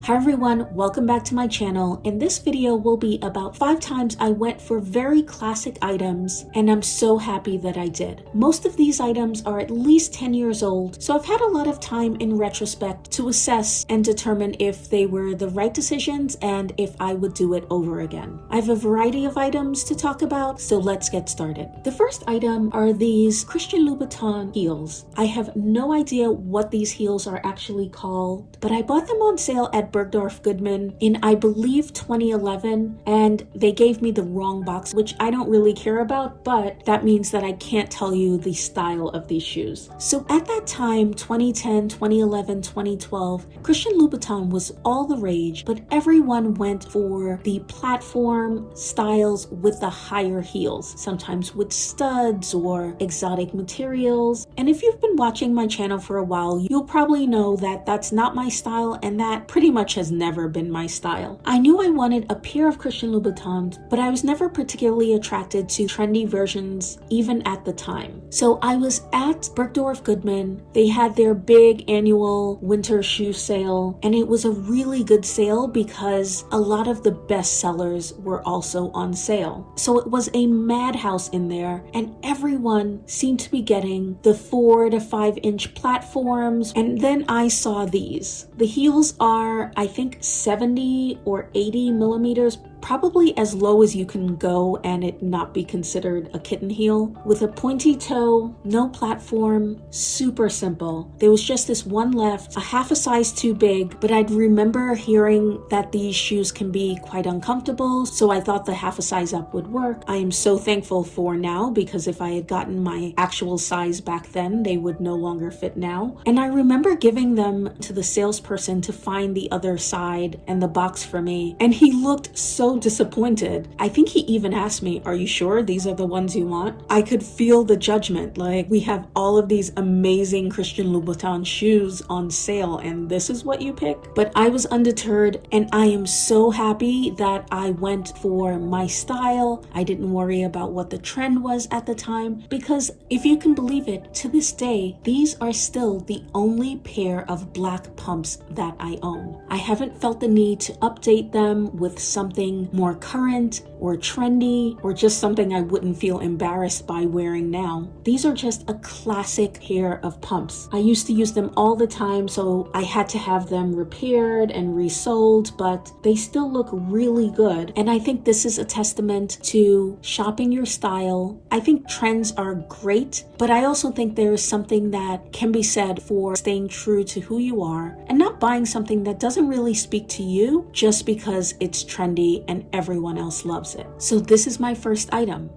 Hi everyone, welcome back to my channel, and this video will be about 5 times I went for very classic items, and I'm so happy that I did. Most of these items are at least 10 years old, so I've had a lot of time in retrospect to assess and determine if they were the right decisions and if I would do it over again. I have a variety of items to talk about, so let's get started. The first item are these Christian Louboutin heels. I have no idea what these heels are actually called, but I bought them on sale at Bergdorf Goodman in, I believe, 2011, and they gave me the wrong box, which I don't really care about, but that means that I can't tell you the style of these shoes. So at that time, 2010, 2011, 2012, Christian Louboutin was all the rage, but everyone went for the platform styles with the higher heels, sometimes with studs or exotic materials. And if you've been watching my channel for a while, you'll probably know that that's not my style, and that pretty much has never been my style. I knew I wanted a pair of Christian Louboutins, but I was never particularly attracted to trendy versions even at the time. So I was at Bergdorf Goodman. They had their big annual winter shoe sale, and it was a really good sale because a lot of the best sellers were also on sale. So it was a madhouse in there, and everyone seemed to be getting the 4 to 5 inch platforms. And then I saw these. The heels are, I think, 70 or 80 millimeters, probably as low as you can go and it not be considered a kitten heel, with a pointy toe, no platform, super simple. There was just this one left, a half a size too big, but I'd remember hearing that these shoes can be quite uncomfortable, so I thought the half a size up would work. I am so thankful for now, because if I had gotten my actual size back then, they would no longer fit now. And I remember giving them to the salesperson to find the other side and the box for me, and he looked so disappointed. I think he even asked me, "Are you sure these are the ones you want?" I could feel the judgment, like, we have all of these amazing Christian Louboutin shoes on sale and this is what you pick? But I was undeterred, and I am so happy that I went for my style. I didn't worry about what the trend was at the time, because if you can believe it, to this day, these are still the only pair of black pumps that I own. I haven't felt the need to update them with something more current or trendy, or just something I wouldn't feel embarrassed by wearing now. These are just a classic pair of pumps. I used to use them all the time, so I had to have them repaired and resold, but they still look really good. And I think this is a testament to shopping your style. I think trends are great, but I also think there is something that can be said for staying true to who you are and not buying something that doesn't really speak to you just because it's trendy and everyone else loves it. So this is my first item.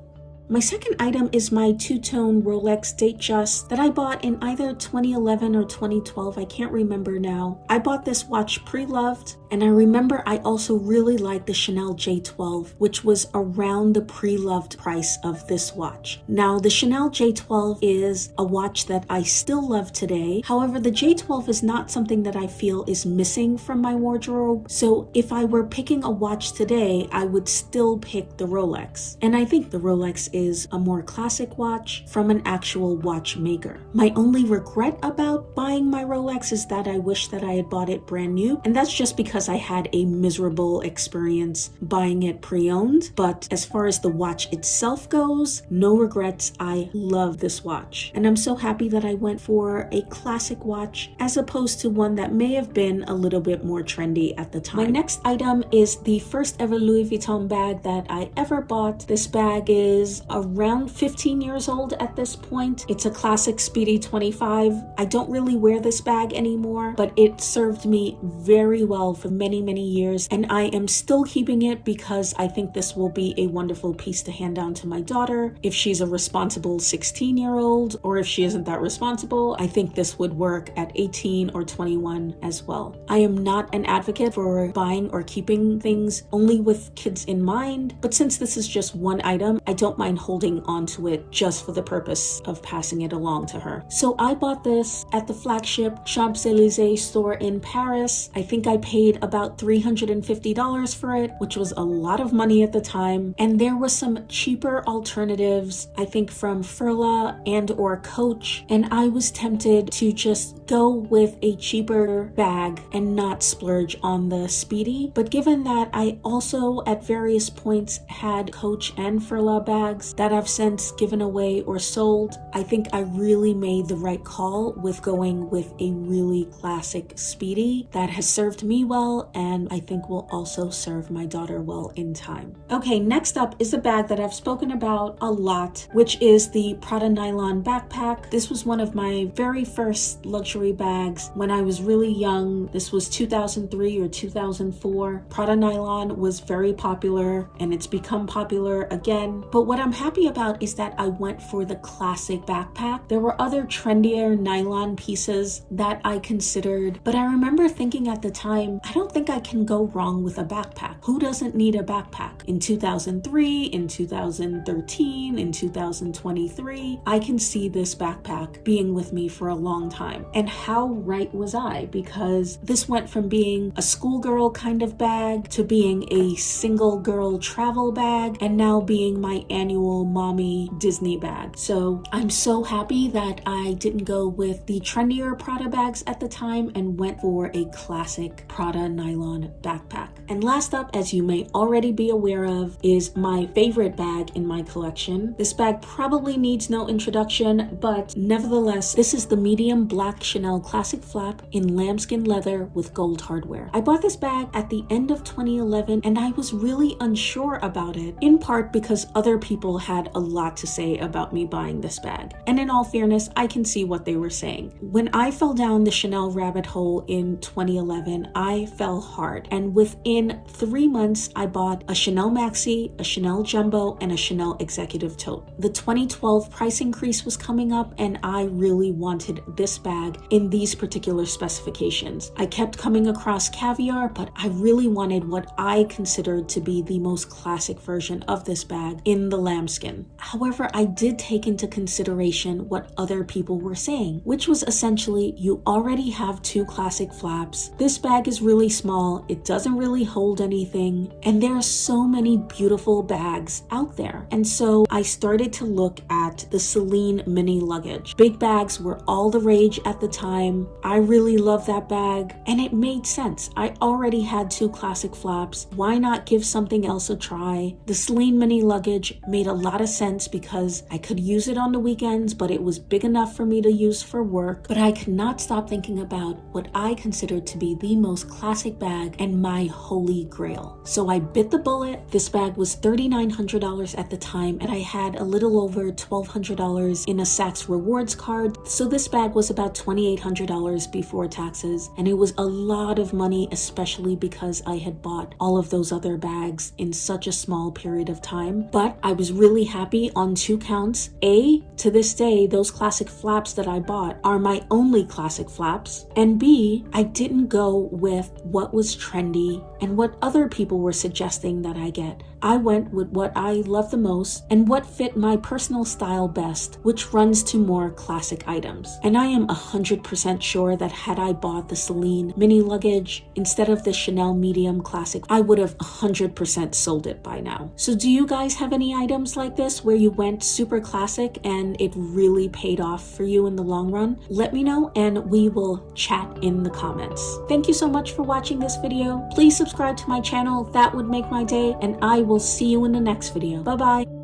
My second item is my two-tone Rolex Datejust that I bought in either 2011 or 2012, I can't remember now. I bought this watch pre-loved, and I remember I also really liked the Chanel J12, which was around the pre-loved price of this watch. Now, the Chanel J12 is a watch that I still love today. However, the J12 is not something that I feel is missing from my wardrobe. So if I were picking a watch today, I would still pick the Rolex. And I think the Rolex is a more classic watch from an actual watchmaker. My only regret about buying my Rolex is that I wish that I had bought it brand new, and that's just because I had a miserable experience buying it pre-owned. But as far as the watch itself goes, no regrets. I love this watch, and I'm so happy that I went for a classic watch as opposed to one that may have been a little bit more trendy at the time. My next item is the first ever Louis Vuitton bag that I ever bought. This bag is around 15 years old at this point. It's a classic Speedy 25. I don't really wear this bag anymore, but it served me very well for many years, and I am still keeping it because I think this will be a wonderful piece to hand down to my daughter if she's a responsible 16-year-old, or if she isn't that responsible, I think this would work at 18 or 21 as well. I am not an advocate for buying or keeping things only with kids in mind, but since this is just one item, I don't mind holding onto it just for the purpose of passing it along to her. So I bought this at the flagship Champs-Élysées store in Paris. I think I paid about $350 for it, which was a lot of money at the time. And there were some cheaper alternatives, I think from Furla and or Coach. And I was tempted to just go with a cheaper bag and not splurge on the Speedy. But given that I also at various points had Coach and Furla bags that I've since given away or sold, I think I really made the right call with going with a really classic Speedy that has served me well and I think will also serve my daughter well in time. Okay, next up is a bag that I've spoken about a lot, which is the Prada nylon backpack. This was one of my very first luxury bags when I was really young. This was 2003 or 2004. Prada nylon was very popular and it's become popular again. But what I'm happy about is that I went for the classic backpack. There were other trendier nylon pieces that I considered, but I remember thinking at the time, I don't think I can go wrong with a backpack. Who doesn't need a backpack? In 2003, in 2013, in 2023, I can see this backpack being with me for a long time. And how right was I? Because this went from being a schoolgirl kind of bag to being a single girl travel bag and now being my annual mommy Disney bag. So I'm so happy that I didn't go with the trendier Prada bags at the time and went for a classic Prada nylon backpack. And last up, as you may already be aware of, is my favorite bag in my collection. This bag probably needs no introduction, but nevertheless, this is the medium black Chanel classic flap in lambskin leather with gold hardware. I bought this bag at the end of 2011 and I was really unsure about it, in part because other people had a lot to say about me buying this bag. And in all fairness, I can see what they were saying. When I fell down the Chanel rabbit hole in 2011, I fell hard. And within 3 months, I bought a Chanel Maxi, a Chanel Jumbo, and a Chanel Executive Tote. The 2012 price increase was coming up and I really wanted this bag in these particular specifications. I kept coming across Caviar, but I really wanted what I considered to be the most classic version of this bag in the lambskin. However, I did take into consideration what other people were saying, which was essentially, you already have 2 classic flaps. This bag is really small, it doesn't really hold anything, and there are so many beautiful bags out there. And so I started to look at the Celine mini luggage. Big bags were all the rage at the time. I really love that bag and it made sense. I already had 2 classic flaps. Why not give something else a try? The Celine mini luggage made a lot of sense because I could use it on the weekends, but it was big enough for me to use for work. But I could not stop thinking about what I considered to be the most classic bag and my holy grail. So I bit the bullet. This bag was $3,900 at the time and I had a little over $1,200 in a Saks rewards card. So this bag was about $2,800 before taxes, and it was a lot of money, especially because I had bought all of those other bags in such a small period of time. But I was really happy on 2 counts. A, to this day, those classic flaps that I bought are my only classic flaps. And B, I didn't go with what was trendy and what other people were suggesting that I get. I went with what I love the most and what fit my personal style best, which runs to more classic items. And I am 100% sure that had I bought the Celine mini luggage instead of the Chanel medium classic, I would have 100% sold it by now. So do you guys have any items like this where you went super classic and it really paid off for you in the long run? Let me know and we will chat in the comments. Thank you so much for watching this video. Please subscribe to my channel. That would make my day, and I will see you in the next video. Bye bye.